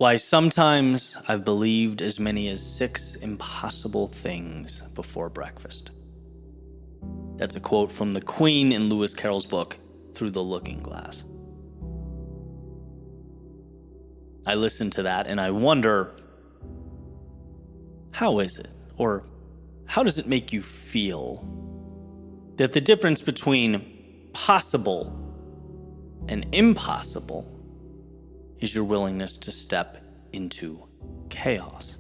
Why sometimes I've believed as many as 6 impossible things before breakfast. That's a quote from the Queen in Lewis Carroll's book, Through the Looking Glass. I listen to that and I wonder, how is it, or how does it make you feel that the difference between possible and impossible is your willingness to step into chaos?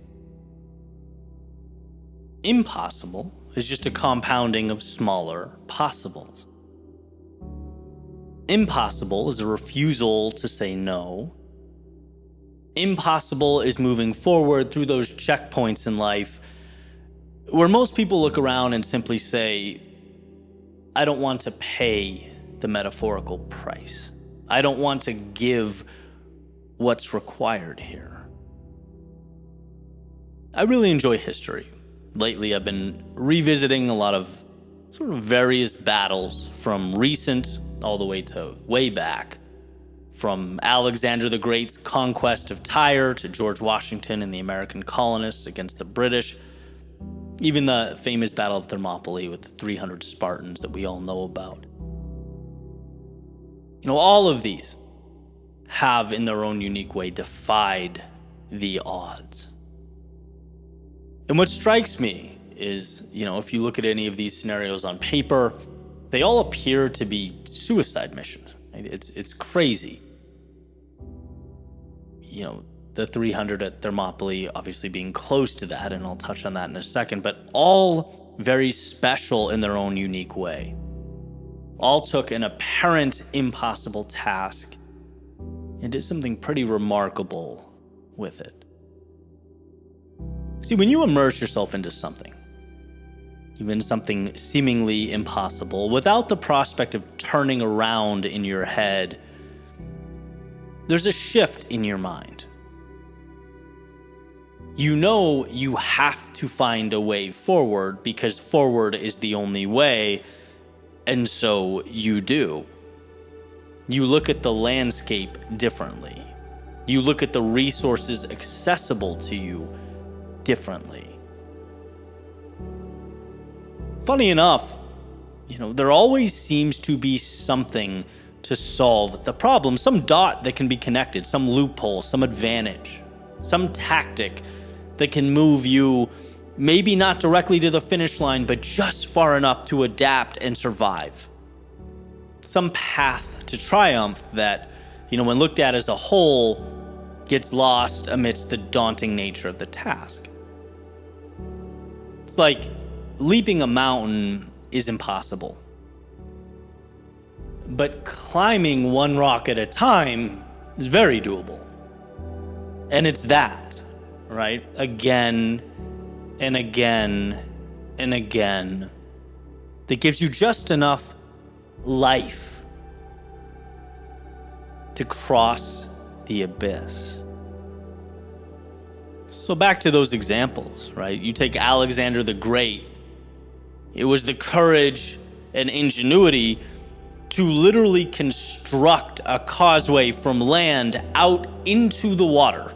Impossible is just a compounding of smaller possibles. Impossible is a refusal to say no. Impossible is moving forward through those checkpoints in life where most people look around and simply say, I don't want to pay the metaphorical price. I don't want to give what's required here. I really enjoy history. Lately, I've been revisiting a lot of sort of various battles from recent all the way to way back. From Alexander the Great's conquest of Tyre to George Washington and the American colonists against the British. Even the famous Battle of Thermopylae with the 300 Spartans that we all know about. All of these have in their own unique way defied the odds. And what strikes me is, if you look at any of these scenarios on paper, they all appear to be suicide missions. It's crazy. The 300 at Thermopylae obviously being close to that, and I'll touch on that in a second, but all very special in their own unique way. All took an apparent impossible task and did something pretty remarkable with it. See, when you immerse yourself into something, even something seemingly impossible, without the prospect of turning around in your head, there's a shift in your mind. You have to find a way forward because forward is the only way, and so you do. You look at the landscape differently. You look at the resources accessible to you differently. Funny enough, there always seems to be something to solve the problem, some dot that can be connected, some loophole, some advantage, some tactic that can move you maybe not directly to the finish line, but just far enough to adapt and survive. Some path to triumph that, when looked at as a whole, gets lost amidst the daunting nature of the task. It's like leaping a mountain is impossible. But climbing one rock at a time is very doable. And it's that, right? Again and again and again, that gives you just enough life to cross the abyss. So back to those examples, right? You take Alexander the Great. It was the courage and ingenuity to literally construct a causeway from land out into the water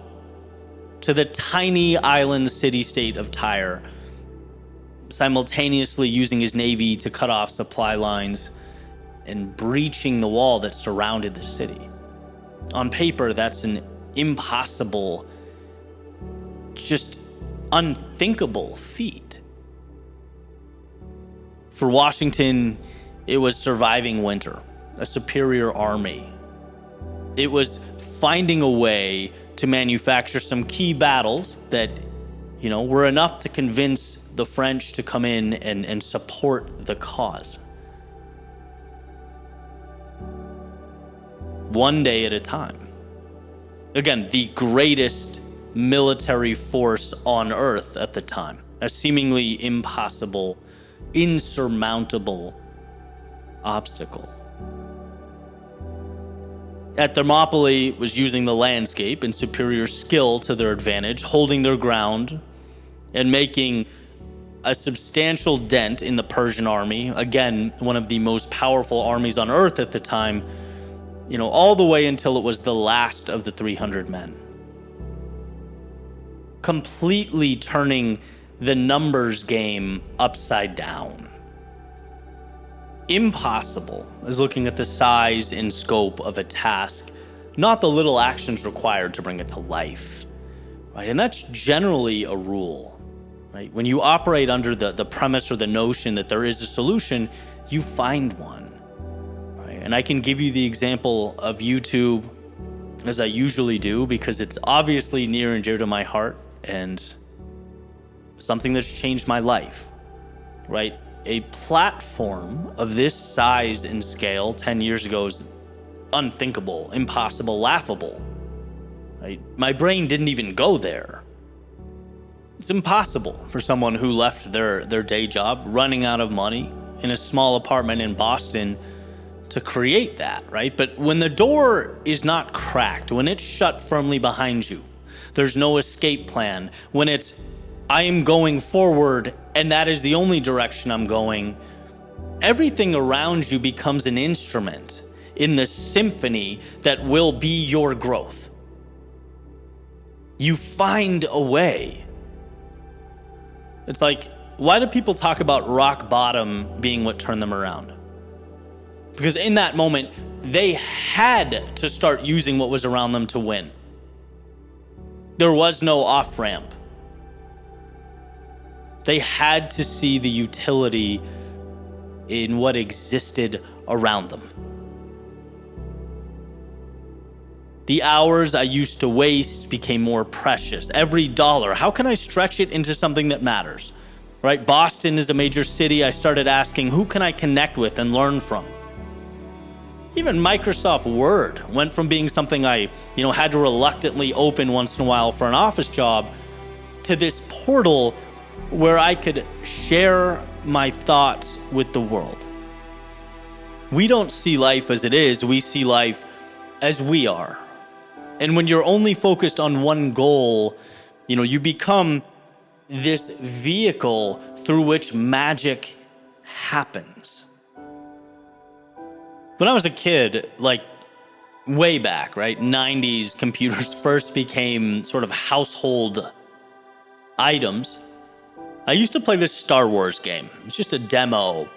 to the tiny island city-state of Tyre, simultaneously using his navy to cut off supply lines and breaching the wall that surrounded the city. On paper, that's an impossible, just unthinkable feat. For Washington, it was surviving winter, a superior army. It was finding a way to manufacture some key battles that, were enough to convince the French to come in and support the cause. One day at a time. Again, the greatest military force on Earth at the time. A seemingly impossible, insurmountable obstacle. At Thermopylae was using the landscape and superior skill to their advantage, holding their ground and making a substantial dent in the Persian army. Again, one of the most powerful armies on Earth at the time, all the way until it was the last of the 300 men. completely turning the numbers game upside down. Impossible is looking at the size and scope of a task, not the little actions required to bring it to life, right? And that's generally a rule, right? When you operate under the premise or the notion that there is a solution, you find one, right? And I can give you the example of YouTube, as I usually do, because it's obviously near and dear to my heart and something that's changed my life, right? A platform of this size and scale 10 years ago is unthinkable, impossible, laughable, right? My brain didn't even go there. It's impossible for someone who left their day job, running out of money in a small apartment in Boston, to create that, right? But when the door is not cracked, when it's shut firmly behind you, there's no escape plan, when it's I am going forward and that is the only direction I'm going, everything around you becomes an instrument in the symphony that will be your growth. You find a way. It's like, why do people talk about rock bottom being what turned them around? Because in that moment, they had to start using what was around them to win. There was no off-ramp. They had to see the utility in what existed around them. The hours I used to waste became more precious. Every dollar, how can I stretch it into something that matters? Right? Boston is a major city. I started asking, who can I connect with and learn from? Even Microsoft Word went from being something I, had to reluctantly open once in a while for an office job to this portal where I could share my thoughts with the world. We don't see life as it is, we see life as we are. And when you're only focused on one goal, you become this vehicle through which magic happens. When I was a kid, way back, right, 90s, computers first became sort of household items. I used to play this Star Wars game. It's just a demo.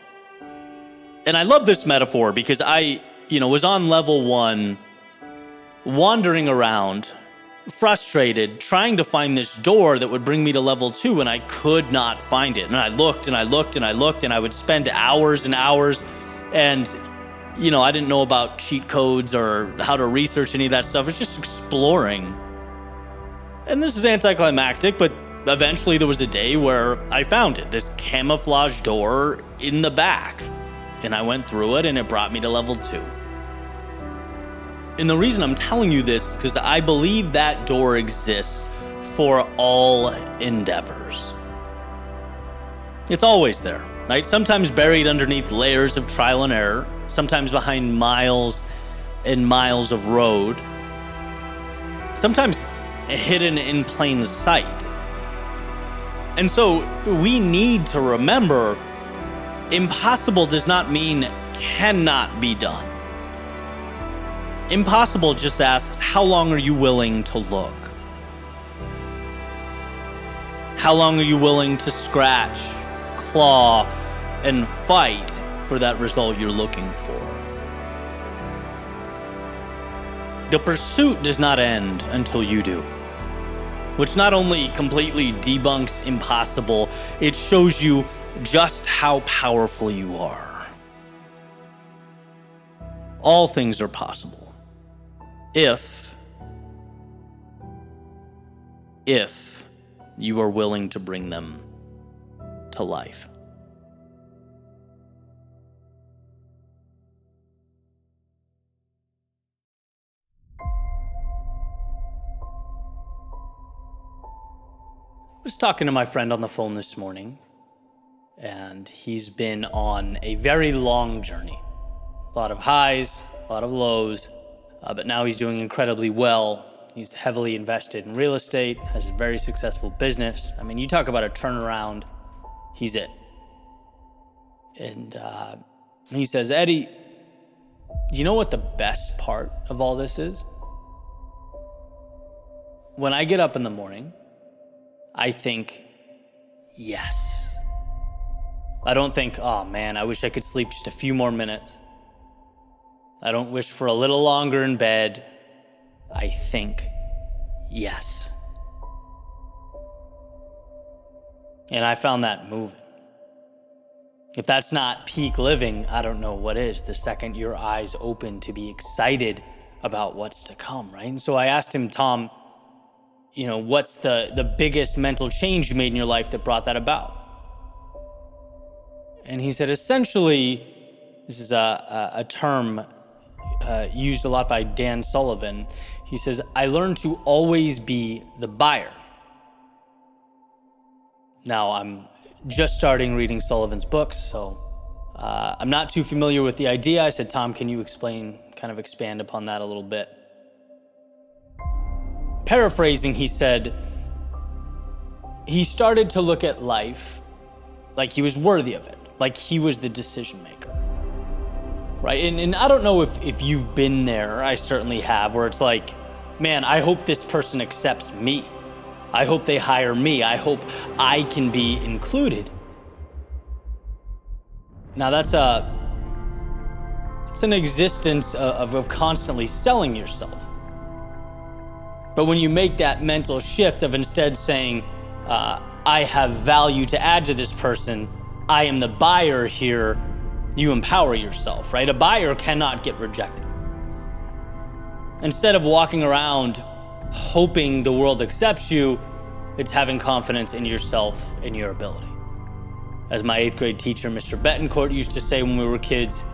And I love this metaphor because I, was on level 1, wandering around, frustrated, trying to find this door that would bring me to level 2, and I could not find it. And I looked and I looked and I looked, and I would spend hours and hours, and I didn't know about cheat codes or how to research any of that stuff. It's just exploring. And this is anticlimactic, but eventually there was a day where I found it, this camouflage door in the back. And I went through it and it brought me to level 2. And the reason I'm telling you this is because I believe that door exists for all endeavors. It's always there, right? Sometimes buried underneath layers of trial and error, sometimes behind miles and miles of road, sometimes hidden in plain sight. And so we need to remember, impossible does not mean cannot be done. Impossible just asks, how long are you willing to look? How long are you willing to scratch, claw, and fight for that result you're looking for? The pursuit does not end until you do, which not only completely debunks impossible, it shows you just how powerful you are. All things are possible if you are willing to bring them to life. I was talking to my friend on the phone this morning, and he's been on a very long journey. A lot of highs, a lot of lows, but now he's doing incredibly well. He's heavily invested in real estate, has a very successful business. I mean, you talk about a turnaround, he's it. And he says, Eddie, do you know what the best part of all this is? When I get up in the morning, I think yes. I don't think, oh man, I wish I could sleep just a few more minutes. I don't wish for a little longer in bed. I think yes. And I found that moving. If that's not peak living, I don't know what is. The second your eyes open to be excited about what's to come, right? And so I asked him, Tom, what's the biggest mental change you made in your life that brought that about? And he said, essentially, this is a term used a lot by Dan Sullivan. He says, I learned to always be the buyer. Now, I'm just starting reading Sullivan's books, so I'm not too familiar with the idea. I said, Tom, can you expand upon that a little bit? Paraphrasing, he said, he started to look at life like he was worthy of it, like he was the decision maker, right? And I don't know if you've been there, I certainly have, where it's like, man, I hope this person accepts me. I hope they hire me. I hope I can be included. Now that's an existence of constantly selling yourself. But when you make that mental shift of instead saying, I have value to add to this person, I am the buyer here, you empower yourself, right? A buyer cannot get rejected. Instead of walking around hoping the world accepts you, it's having confidence in yourself and your ability. As my 8th grade teacher, Mr. Betancourt, used to say when we were kids,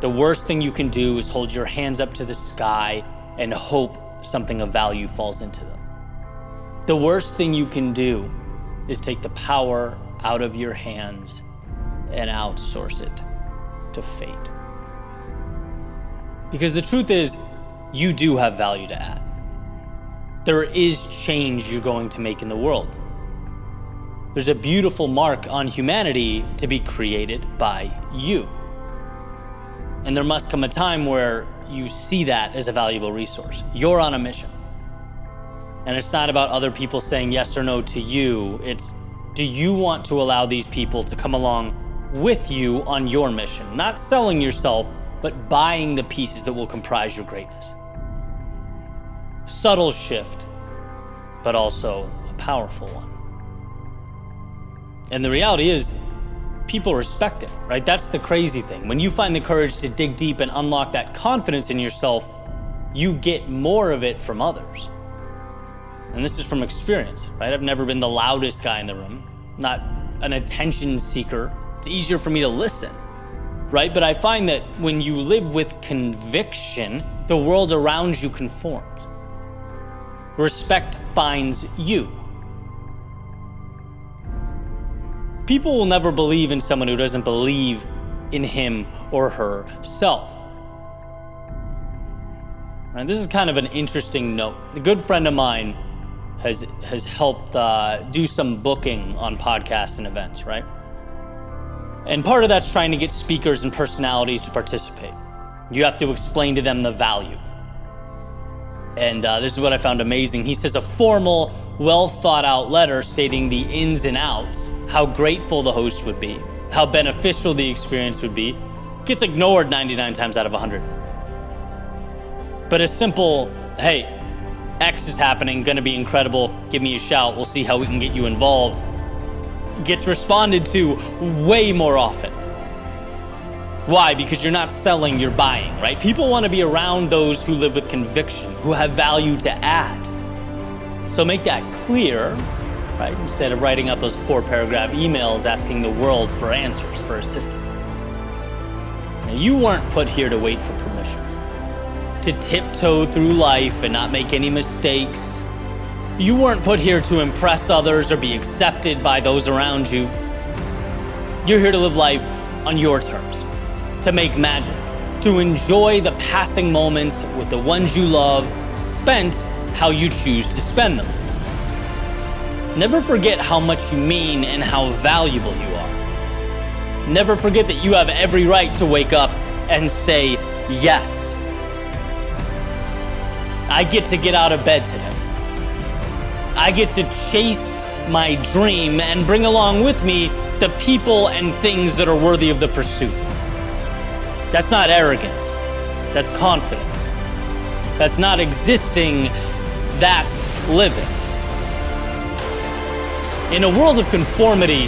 the worst thing you can do is hold your hands up to the sky and hope something of value falls into them. The worst thing you can do is take the power out of your hands and outsource it to fate. Because the truth is, you do have value to add. There is change you're going to make in the world. There's a beautiful mark on humanity to be created by you. And there must come a time where you see that as a valuable resource. You're on a mission. And it's not about other people saying yes or no to you. It's, do you want to allow these people to come along with you on your mission? Not selling yourself, but buying the pieces that will comprise your greatness. Subtle shift, but also a powerful one. And the reality is, people respect it, right? That's the crazy thing. When you find the courage to dig deep and unlock that confidence in yourself, you get more of it from others. And this is from experience, right? I've never been the loudest guy in the room, not an attention seeker. It's easier for me to listen, right? But I find that when you live with conviction, the world around you conforms. Respect finds you. People will never believe in someone who doesn't believe in him or herself. And this is kind of an interesting note. A good friend of mine has helped do some booking on podcasts and events, right? And part of that's trying to get speakers and personalities to participate. You have to explain to them the value. And this is what I found amazing. He says a formal, well thought out letter stating the ins and outs, how grateful the host would be, how beneficial the experience would be, gets ignored 99 times out of 100. But a simple, hey, X is happening, gonna be incredible, give me a shout, we'll see how we can get you involved, gets responded to way more often. Why? Because you're not selling, you're buying, right? People want to be around those who live with conviction, who have value to add. So make that clear, right? Instead of writing out those 4-paragraph emails asking the world for answers, for assistance. Now, you weren't put here to wait for permission, to tiptoe through life and not make any mistakes. You weren't put here to impress others or be accepted by those around you. You're here to live life on your terms, to make magic, to enjoy the passing moments with the ones you love, spent how you choose to spend them. Never forget how much you mean and how valuable you are. Never forget that you have every right to wake up and say yes. I get to get out of bed today. I get to chase my dream and bring along with me the people and things that are worthy of the pursuit. That's not arrogance. That's confidence. That's not existing. That's living. In a world of conformity,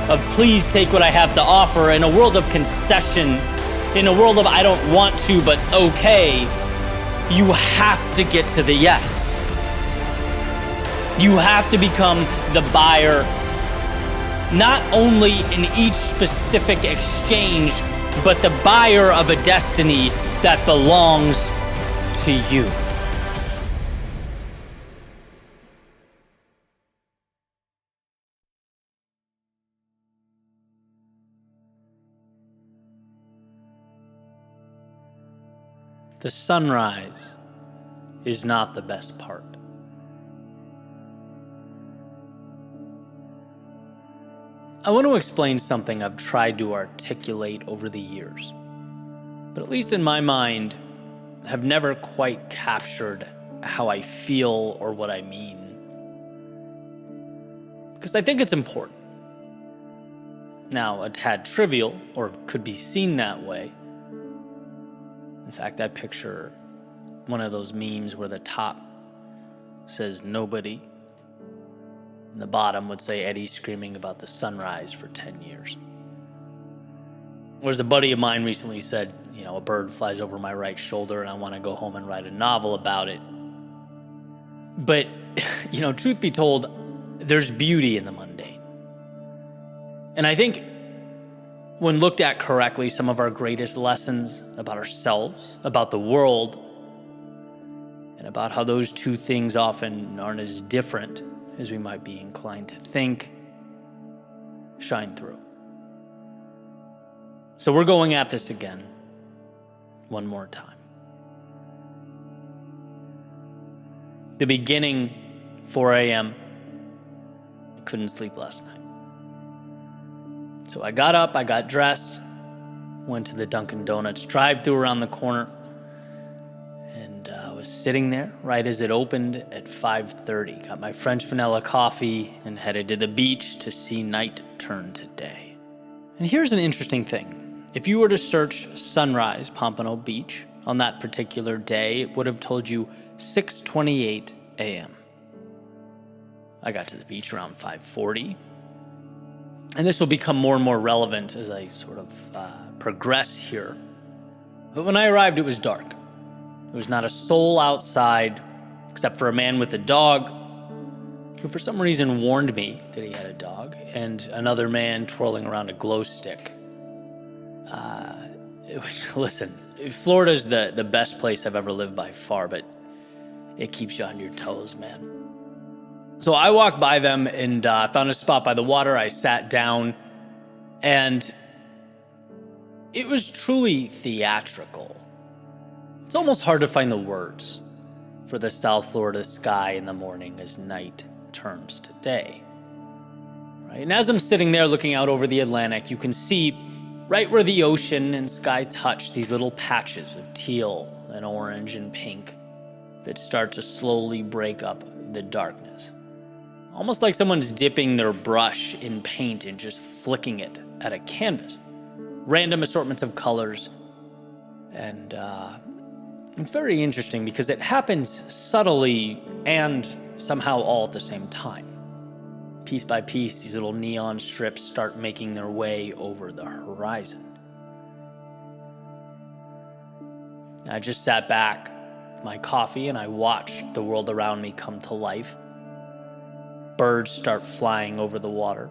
of please take what I have to offer, in a world of concession, in a world of I don't want to but okay, you have to get to the yes. You have to become the buyer, not only in each specific exchange, but the buyer of a destiny that belongs to you. The sunrise is not the best part. I want to explain something I've tried to articulate over the years, but at least in my mind, have never quite captured how I feel or what I mean. Because I think it's important. Now, a tad trivial, or could be seen that way. In fact, I picture one of those memes where the top says nobody, and the bottom would say Eddie screaming about the sunrise for 10 years. Whereas a buddy of mine recently said, a bird flies over my right shoulder and I want to go home and write a novel about it. But, truth be told, there's beauty in the mundane. And I think when looked at correctly, some of our greatest lessons about ourselves, about the world, and about how those two things often aren't as different as we might be inclined to think, shine through. So we're going at this again, one more time. The beginning, 4 a.m., I couldn't sleep last night. So I got up, I got dressed, went to the Dunkin' Donuts drive-thru around the corner, and I was sitting there right as it opened at 5:30. Got my French vanilla coffee and headed to the beach to see night turn to day. And here's an interesting thing. If you were to search sunrise Pompano Beach on that particular day, it would have told you 6:28 a.m. I got to the beach around 5:40. And this will become more and more relevant as I sort of progress here. But when I arrived, it was dark. There was not a soul outside, except for a man with a dog, who for some reason warned me that he had a dog, and another man twirling around a glow stick. Listen, Florida's the best place I've ever lived by far, but it keeps you on your toes, man. So I walked by them and found a spot by the water. I sat down, and it was truly theatrical. It's almost hard to find the words for the South Florida sky in the morning as night turns to day. Right? And as I'm sitting there looking out over the Atlantic, you can see right where the ocean and sky touch these little patches of teal and orange and pink that start to slowly break up the darkness. Almost like someone's dipping their brush in paint and just flicking it at a canvas. Random assortments of colors. And it's very interesting because it happens subtly and somehow all at the same time. Piece by piece, these little neon strips start making their way over the horizon. I just sat back with my coffee and I watched the world around me come to life. Birds start flying over the water.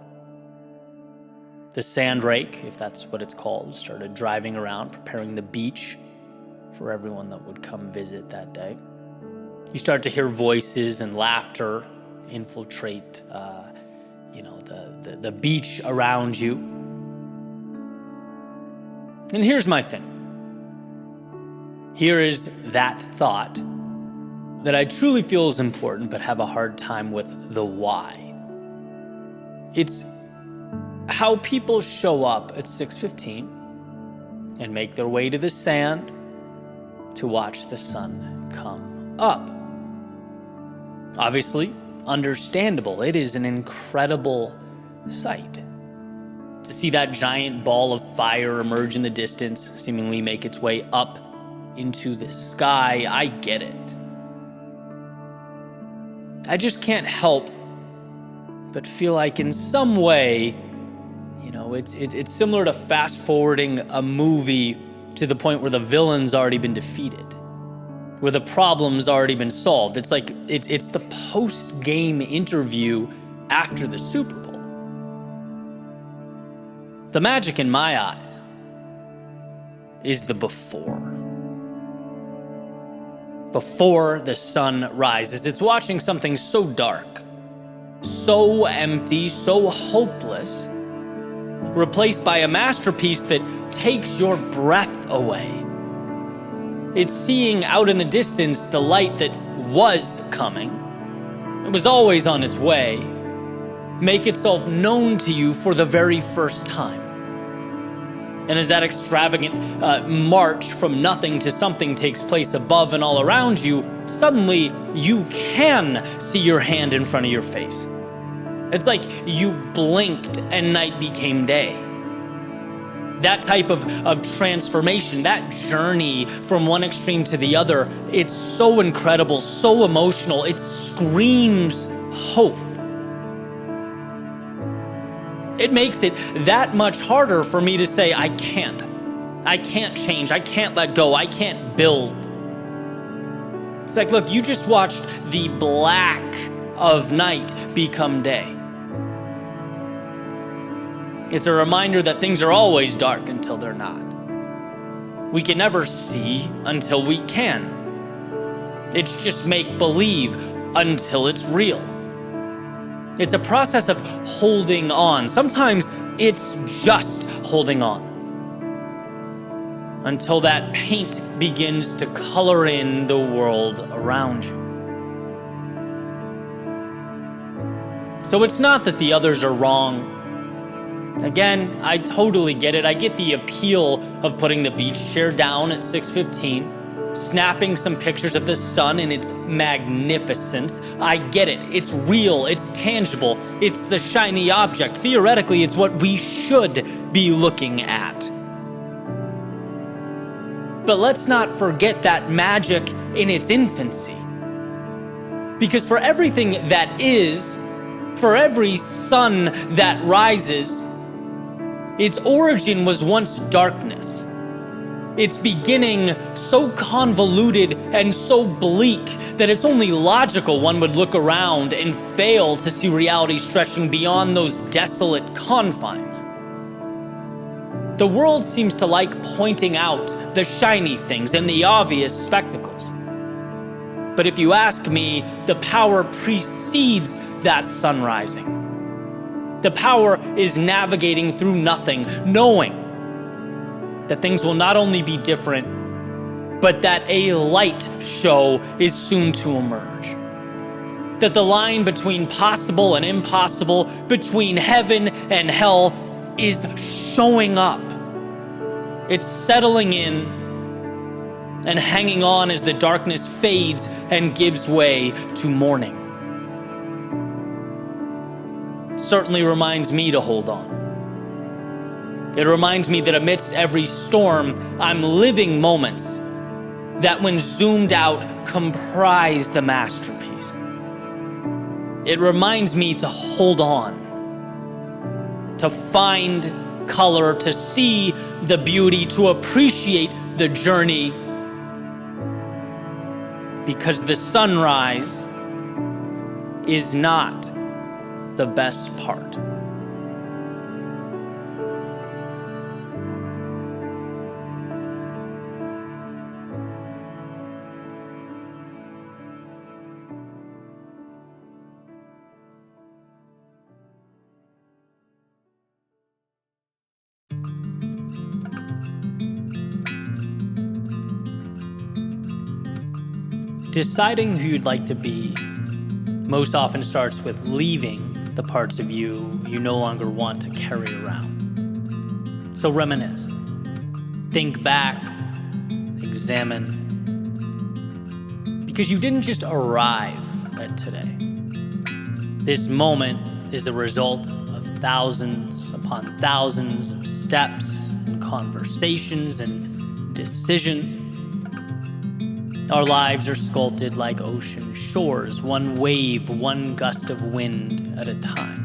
The sand rake, if that's what it's called, started driving around, preparing the beach for everyone that would come visit that day. You start to hear voices and laughter infiltrate the beach around you. And here's my thing. Here is that thought that I truly feel is important, but have a hard time with the why. It's how people show up at 6:15 and make their way to the sand to watch the sun come up. Obviously, understandable. It is an incredible sight. To see that giant ball of fire emerge in the distance, seemingly make its way up into the sky, I get it. I just can't help but feel like in some way, it's similar to fast forwarding a movie to the point where the villain's already been defeated, where the problem's already been solved. It's like it's the post-game interview after the Super Bowl. The magic in my eyes is the before. Before the sun rises. It's watching something so dark, so empty, so hopeless, replaced by a masterpiece that takes your breath away. It's seeing out in the distance the light that was coming. It was always on its way. Make itself known to you for the very first time. And as that extravagant march from nothing to something takes place above and all around you, suddenly you can see your hand in front of your face. It's like you blinked and night became day. That type of transformation, that journey from one extreme to the other, it's so incredible, so emotional. It screams hope. It makes it that much harder for me to say, I can't change, I can't let go, I can't build. It's like, look, you just watched the black of night become day. It's a reminder that things are always dark until they're not. We can never see until we can. It's just make-believe until it's real. It's a process of holding on. Sometimes it's just holding on until that paint begins to color in the world around you. So it's not that the others are wrong. Again, I totally get it. I get the appeal of putting the beach chair down at 6:15, snapping some pictures of the sun in its magnificence. I get it. It's real. It's tangible. It's the shiny object. Theoretically, it's what we should be looking at. But let's not forget that magic in its infancy. Because for everything that is, for every sun that rises, its origin was once darkness. Its beginning so convoluted and so bleak that it's only logical one would look around and fail to see reality stretching beyond those desolate confines. The world seems to like pointing out the shiny things and the obvious spectacles. But if you ask me, the power precedes that sun rising. The power is navigating through nothing, knowing that things will not only be different, but that a light show is soon to emerge. That the line between possible and impossible, between heaven and hell, is showing up. It's settling in and hanging on as the darkness fades and gives way to morning. It certainly reminds me to hold on. It reminds me that amidst every storm, I'm living moments that when zoomed out comprise the masterpiece. It reminds me to hold on, to find color, to see the beauty, to appreciate the journey, because the sunrise is not the best part. Deciding who you'd like to be most often starts with leaving the parts of you you no longer want to carry around. So reminisce. Think back. Examine. Because you didn't just arrive at today. This moment is the result of thousands upon thousands of steps and conversations and decisions. Our lives are sculpted like ocean shores, one wave, one gust of wind at a time.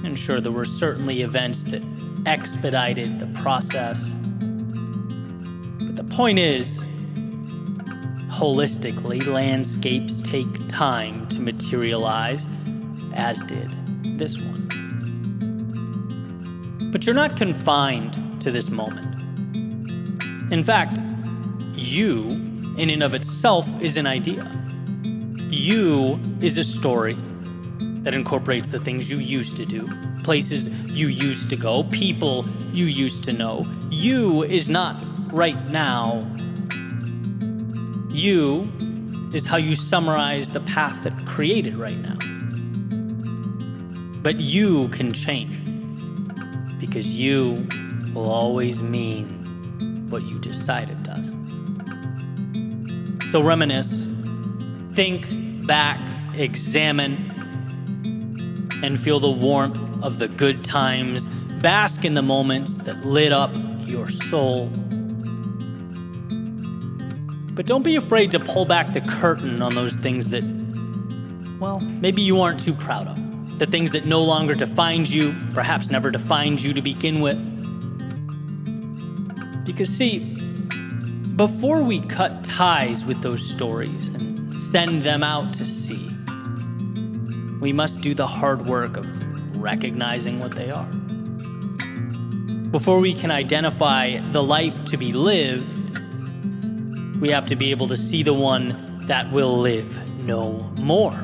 And sure, there were certainly events that expedited the process. But the point is, holistically, landscapes take time to materialize, as did this one. But you're not confined to this moment. In fact, you, in and of itself, is an idea. You is a story that incorporates the things you used to do, places you used to go, people you used to know. You is not right now. You is how you summarize the path that created right now. But you can change, because you will always mean what you decide it does. So reminisce, think back, examine, and feel the warmth of the good times. Bask in the moments that lit up your soul. But don't be afraid to pull back the curtain on those things that, well, maybe you aren't too proud of. The things that no longer defined you, perhaps never defined you to begin with. Because see, before we cut ties with those stories and send them out to sea, we must do the hard work of recognizing what they are. Before we can identify the life to be lived, we have to be able to see the one that will live no more.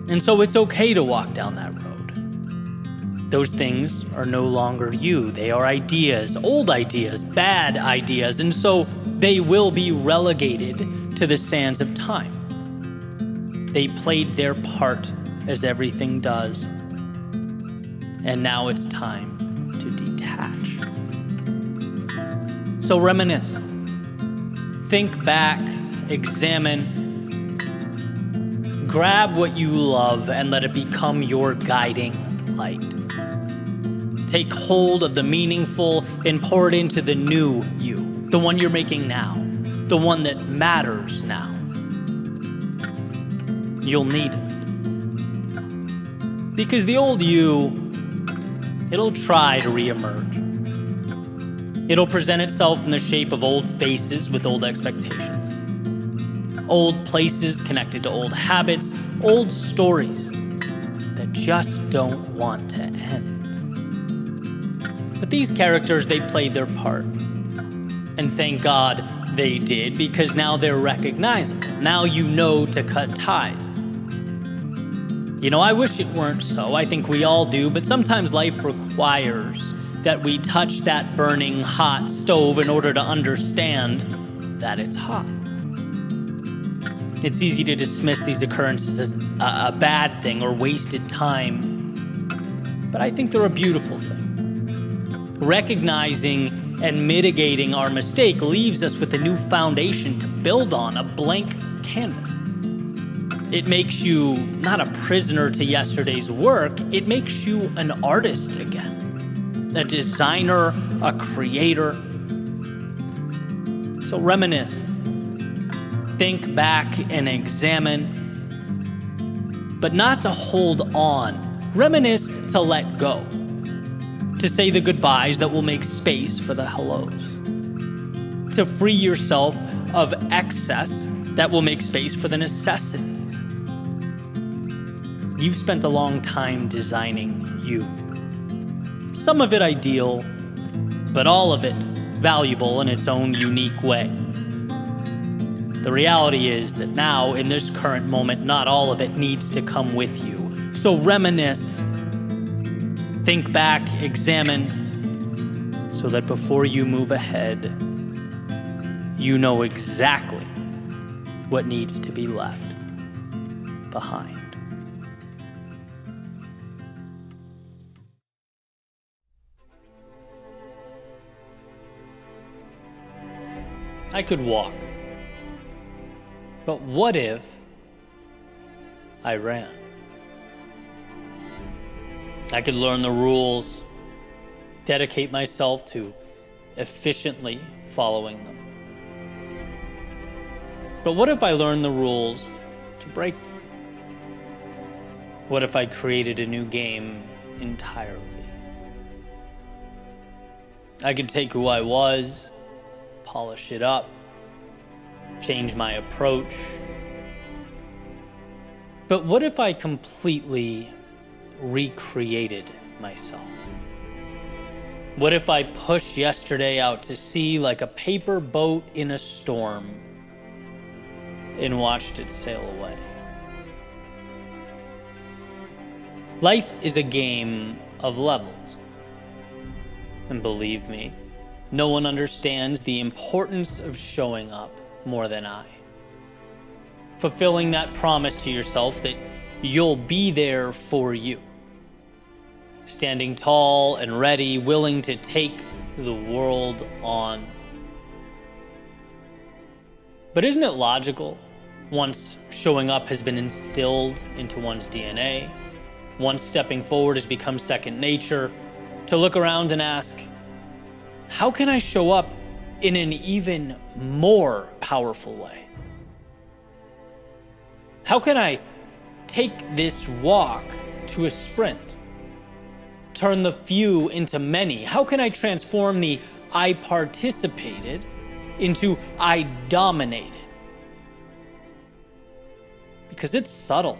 And so it's okay to walk down that road. Those things are no longer you. They are ideas, old ideas, bad ideas, and so they will be relegated to the sands of time. They played their part, as everything does, and now it's time to detach. So reminisce. Think back, examine, grab what you love and let it become your guiding light. Take hold of the meaningful and pour it into the new you, the one you're making now, the one that matters now. You'll need it. Because the old you, it'll try to reemerge. It'll present itself in the shape of old faces with old expectations. Old places connected to old habits, old stories that just don't want to end. But these characters, they played their part. And thank God they did, because now they're recognizable. Now you know to cut ties. You know, I wish it weren't so. I think we all do, but sometimes life requires that we touch that burning hot stove in order to understand that it's hot. It's easy to dismiss these occurrences as a bad thing or wasted time, but I think they're a beautiful thing. Recognizing and mitigating our mistake leaves us with a new foundation to build on, a blank canvas. It makes you not a prisoner to yesterday's work, it makes you an artist again. A designer, a creator. So reminisce, think back and examine, but not to hold on. Reminisce to let go, to say the goodbyes that will make space for the hellos, to free yourself of excess that will make space for the necessities. You've spent a long time designing you. Some of it ideal, but all of it valuable in its own unique way. The reality is that now, in this current moment, not all of it needs to come with you. So reminisce, think back, examine, so that before you move ahead, you know exactly what needs to be left behind. I could walk. But what if I ran. I could learn the rules, dedicate myself to efficiently following them. But what if I learned the rules to break them? What if I created a new game entirely? I could take who I was, polish it up, change my approach. But what if I completely recreated myself? What if I pushed yesterday out to sea like a paper boat in a storm and watched it sail away? Life is a game of levels. And believe me, no one understands the importance of showing up more than I. Fulfilling that promise to yourself that you'll be there for you. Standing tall and ready, willing to take the world on. But isn't it logical, once showing up has been instilled into one's DNA, once stepping forward has become second nature, to look around and ask, how can I show up in an even more powerful way? How can I take this walk to a sprint? Turn the few into many? How can I transform the I participated into I dominated? Because it's subtle,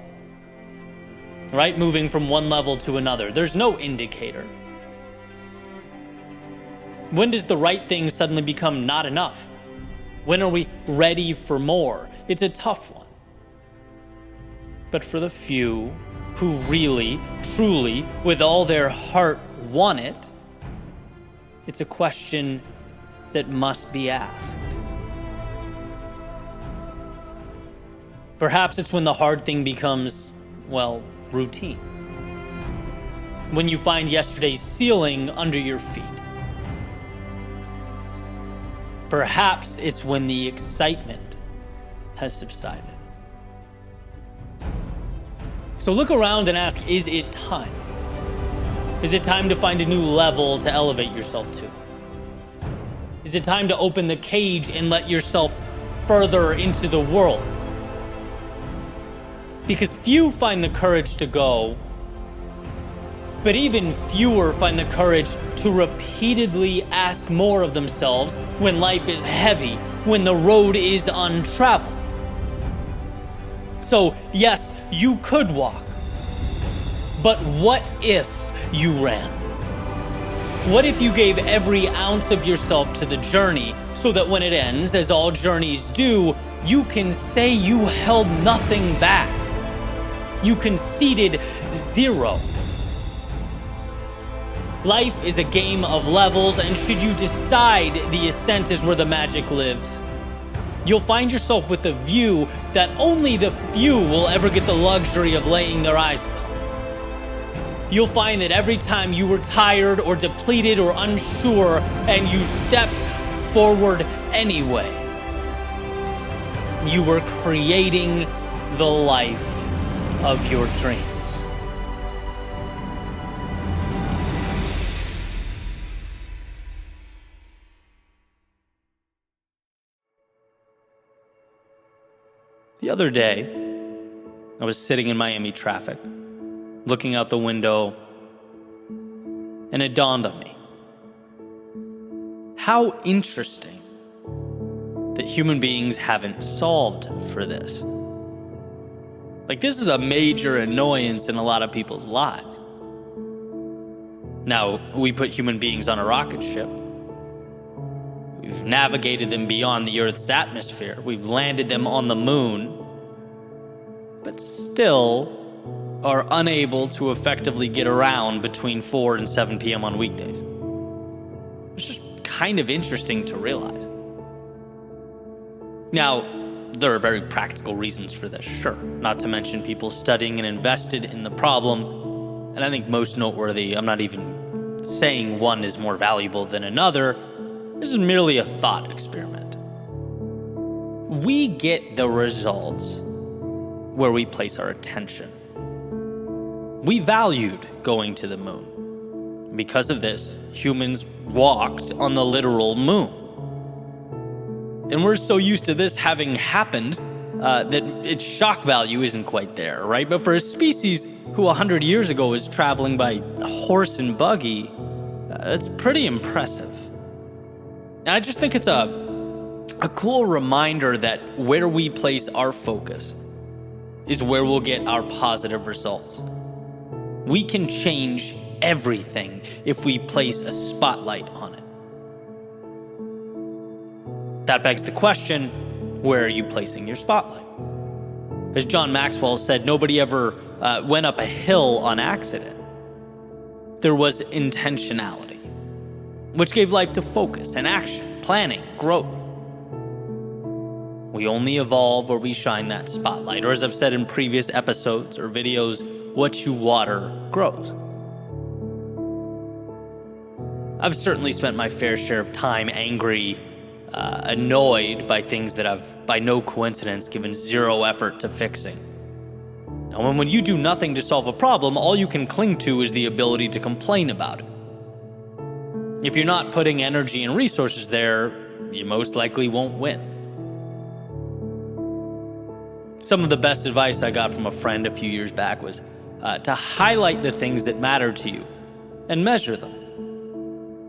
right? Moving from one level to another. There's no indicator. When does the right thing suddenly become not enough? When are we ready for more? It's a tough one. But for the few who really, truly, with all their heart want it, it's a question that must be asked. Perhaps it's when the hard thing becomes, well, routine. When you find yesterday's ceiling under your feet. Perhaps it's when the excitement has subsided. So look around and ask, is it time? Is it time to find a new level to elevate yourself to? Is it time to open the cage and let yourself further into the world? Because few find the courage to go, but even fewer find the courage to repeatedly ask more of themselves when life is heavy, when the road is untraveled. So, yes, you could walk, but what if you ran? What if you gave every ounce of yourself to the journey so that when it ends, as all journeys do, you can say you held nothing back? You conceded zero. Life is a game of levels, and should you decide the ascent is where the magic lives, you'll find yourself with the view that only the few will ever get the luxury of laying their eyes upon. You'll find that every time you were tired or depleted or unsure and you stepped forward anyway, you were creating the life of your dreams. The other day, I was sitting in Miami traffic, looking out the window, and it dawned on me. How interesting that human beings haven't solved for this. Like, this is a major annoyance in a lot of people's lives. Now, we put human beings on a rocket ship. We've navigated them beyond the Earth's atmosphere. We've landed them on the moon, but still are unable to effectively get around between 4 and 7 p.m. on weekdays. It's just kind of interesting to realize. Now, there are very practical reasons for this, sure. Not to mention people studying and invested in the problem. And I think most noteworthy, I'm not even saying one is more valuable than another. This is merely a thought experiment. We get the results where we place our attention. We valued going to the moon. Because of this, humans walked on the literal moon. And we're so used to this having happened that its shock value isn't quite there, right? But for a species who 100 years ago was traveling by horse and buggy, it's pretty impressive. And I just think it's a cool reminder that where we place our focus is where we'll get our positive results. We can change everything if we place a spotlight on it. That begs the question, where are you placing your spotlight? As John Maxwell said, nobody ever went up a hill on accident. There was intentionality, which gave life to focus and action, planning, growth. We only evolve where we shine that spotlight, or as I've said in previous episodes or videos, what you water grows. I've certainly spent my fair share of time angry, annoyed by things that I've, by no coincidence, given zero effort to fixing. And when you do nothing to solve a problem, all you can cling to is the ability to complain about it. If you're not putting energy and resources there, you most likely won't win. Some of the best advice I got from a friend a few years back was to highlight the things that matter to you and measure them.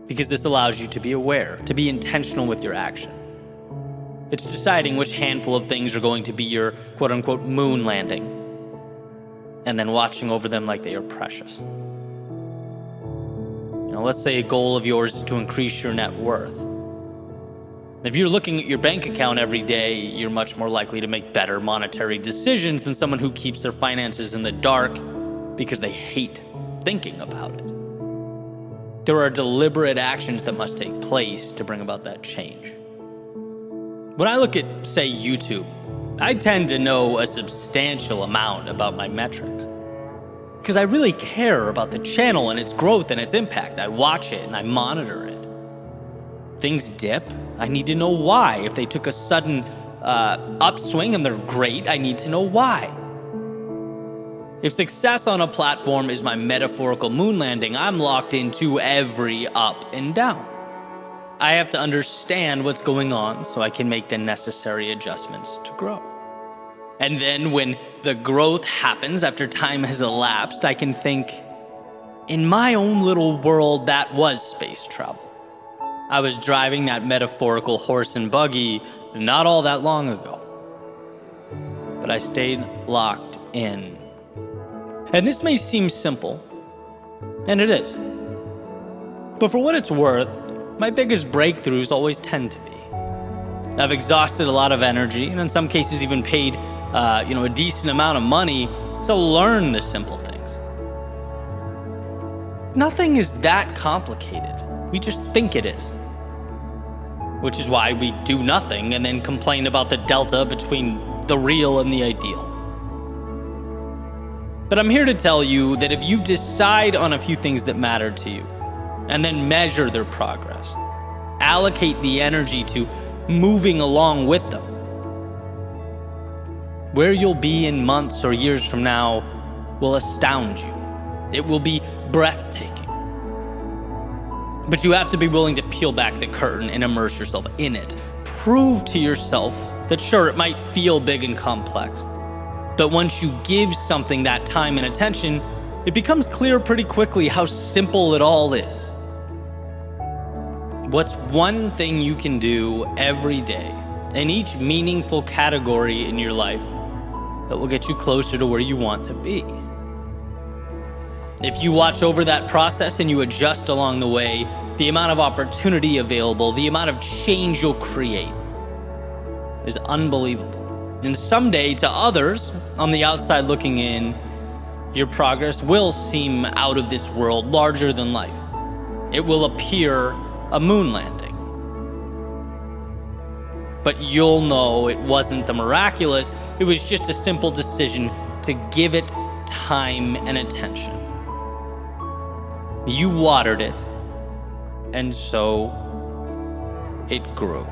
Because this allows you to be aware, to be intentional with your action. It's deciding which handful of things are going to be your quote-unquote moon landing, and then watching over them like they are precious. Let's say a goal of yours is to increase your net worth. If you're looking at your bank account every day, you're much more likely to make better monetary decisions than someone who keeps their finances in the dark because they hate thinking about it. There are deliberate actions that must take place to bring about that change. When I look at, say, YouTube, I tend to know a substantial amount about my metrics. Because I really care about the channel and its growth and its impact. I watch it and I monitor it. Things dip, I need to know why. If they took a sudden upswing and they're great, I need to know why. If success on a platform is my metaphorical moon landing, I'm locked into every up and down. I have to understand what's going on so I can make the necessary adjustments to grow. And then when the growth happens after time has elapsed, I can think, in my own little world, that was space travel. I was driving that metaphorical horse and buggy not all that long ago. But I stayed locked in. And this may seem simple, and it is. But for what it's worth, my biggest breakthroughs always tend to be. I've exhausted a lot of energy, and in some cases even paid a decent amount of money to learn the simple things. Nothing is that complicated. We just think it is. Which is why we do nothing and then complain about the delta between the real and the ideal. But I'm here to tell you that if you decide on a few things that matter to you, and then measure their progress, allocate the energy to moving along with them, where you'll be in months or years from now will astound you. It will be breathtaking. But you have to be willing to peel back the curtain and immerse yourself in it. Prove to yourself that sure, it might feel big and complex, but once you give something that time and attention, it becomes clear pretty quickly how simple it all is. What's one thing you can do every day in each meaningful category in your life that will get you closer to where you want to be? If you watch over that process and you adjust along the way, the amount of opportunity available, the amount of change you'll create is unbelievable. And someday, to others on the outside looking in, your progress will seem out of this world, larger than life. It will appear a moon landing. But you'll know it wasn't the miraculous, it was just a simple decision to give it time and attention. You watered it, and so it grew.